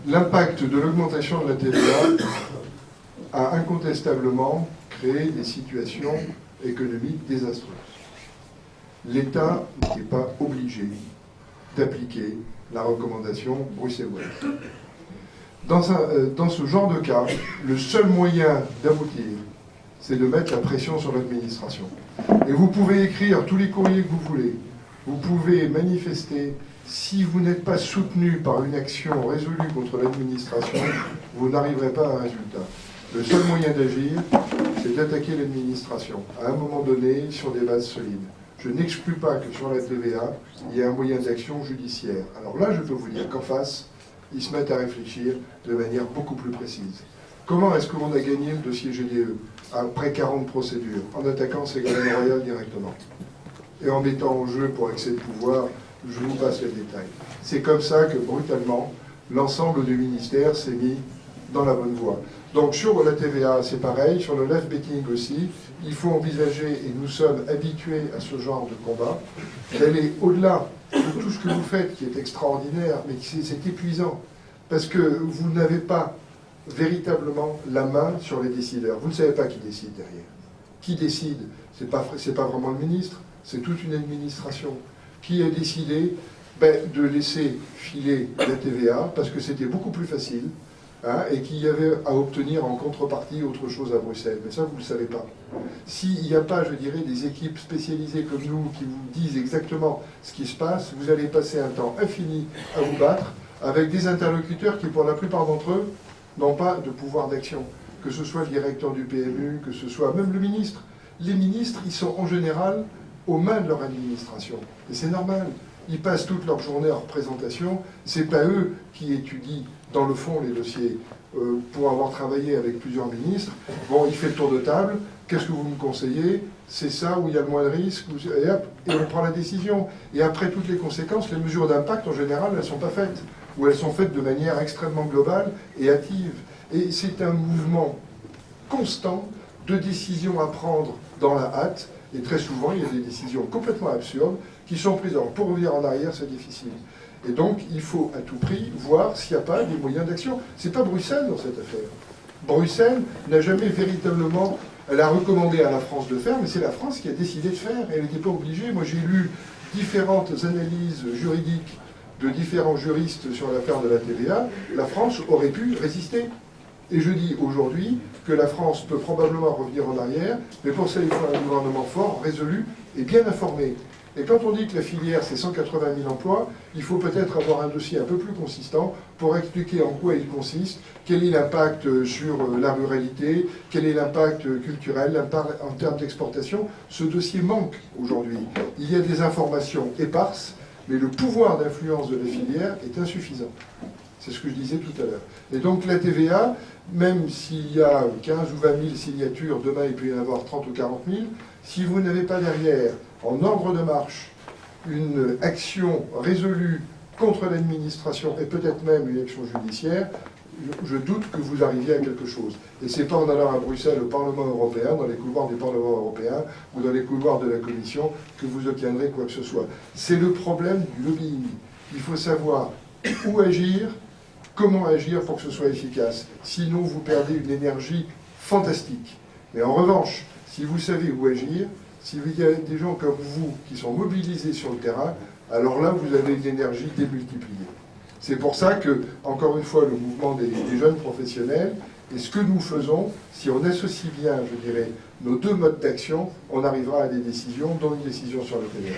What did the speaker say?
L'impact de l'augmentation de la TVA a incontestablement créé des situations économiques désastreuses. L'État n'était pas obligé d'appliquer la recommandation bruxelloise. Dans ce genre de cas, le seul moyen d'aboutir, c'est de mettre la pression sur l'administration. Et vous pouvez écrire tous les courriers que vous voulez, vous pouvez manifester. Si vous n'êtes pas soutenu par une action résolue contre l'administration, vous n'arriverez pas à un résultat. Le seul moyen d'agir, c'est d'attaquer l'administration, à un moment donné, sur des bases solides. Je n'exclus pas que sur la TVA, il y ait un moyen d'action judiciaire. Alors là, je peux vous dire qu'en face, ils se mettent à réfléchir de manière beaucoup plus précise. Comment est-ce qu'on a gagné le dossier GDE après 40 procédures, en attaquant Ségolène Royal directement et en mettant en jeu pour excès de pouvoir, je vous passe les détails. C'est comme ça que, brutalement, l'ensemble du ministère s'est mis dans la bonne voie. Donc sur la TVA, c'est pareil, sur le live betting aussi, il faut envisager, et nous sommes habitués à ce genre de combat, d'aller au-delà de tout ce que vous faites, qui est extraordinaire, mais c'est épuisant, parce que vous n'avez pas véritablement la main sur les décideurs. Vous ne savez pas qui décide derrière. Qui décide? C'est pas vraiment le ministre, c'est toute une administration. Qui a décidé de laisser filer la TVA, parce que c'était beaucoup plus facile, et qu'il y avait à obtenir en contrepartie autre chose à Bruxelles. Mais ça, vous ne le savez pas. S'il n'y a pas, je dirais, des équipes spécialisées comme nous qui vous disent exactement ce qui se passe, vous allez passer un temps infini à vous battre avec des interlocuteurs qui, pour la plupart d'entre eux, n'ont pas de pouvoir d'action. Que ce soit le directeur du PMU, que ce soit même le ministre. Les ministres, ils sont en général aux mains de leur administration. Et c'est normal. Ils passent toute leur journée en représentation. Ce n'est pas eux qui étudient dans le fond les dossiers. Pour avoir travaillé avec plusieurs ministres, bon, il fait le tour de table. Qu'est-ce que vous me conseillez? C'est ça où il y a le moins de risques. Et hop, et on prend la décision. Et après toutes les conséquences, les mesures d'impact, en général, elles ne sont pas faites. Ou elles sont faites de manière extrêmement globale et hâtive. Et c'est un mouvement constant de décisions à prendre dans la hâte. Et très souvent, il y a des décisions complètement absurdes qui sont prises. Alors, pour revenir en arrière, c'est difficile. Et donc, il faut à tout prix voir s'il n'y a pas des moyens d'action. Ce n'est pas Bruxelles dans cette affaire. Bruxelles n'a jamais véritablement... Elle a recommandé à la France de faire, mais c'est la France qui a décidé de faire. Elle n'était pas obligée. Moi, j'ai lu différentes analyses juridiques de différents juristes sur l'affaire de la TVA. La France aurait pu résister. Et je dis aujourd'hui que la France peut probablement revenir en arrière, mais pour ça, il faut un gouvernement fort, résolu et bien informé. Et quand on dit que la filière, c'est 180 000 emplois, il faut peut-être avoir un dossier un peu plus consistant pour expliquer en quoi il consiste, quel est l'impact sur la ruralité, quel est l'impact culturel, l'impact en termes d'exportation. Ce dossier manque aujourd'hui. Il y a des informations éparses, mais le pouvoir d'influence de la filière est insuffisant. C'est ce que je disais tout à l'heure. Et donc la TVA, même s'il y a 15 ou 20 000 signatures, demain il peut y en avoir 30 ou 40 000, si vous n'avez pas derrière, en ordre de marche, une action résolue contre l'administration et peut-être même une action judiciaire, je doute que vous arriviez à quelque chose. Et ce n'est pas en allant à Bruxelles au Parlement européen, dans les couloirs du Parlement européen ou dans les couloirs de la Commission, que vous obtiendrez quoi que ce soit. C'est le problème du lobbying. Il faut savoir où agir, comment agir pour que ce soit efficace. Sinon, vous perdez une énergie fantastique. Mais en revanche, si vous savez où agir, si il y a des gens comme vous qui sont mobilisés sur le terrain, alors là, vous avez une énergie démultipliée. C'est pour ça que, encore une fois, le mouvement des jeunes professionnels, et ce que nous faisons, si on associe bien, je dirais, nos deux modes d'action, on arrivera à des décisions, dont une décision sur le TVA.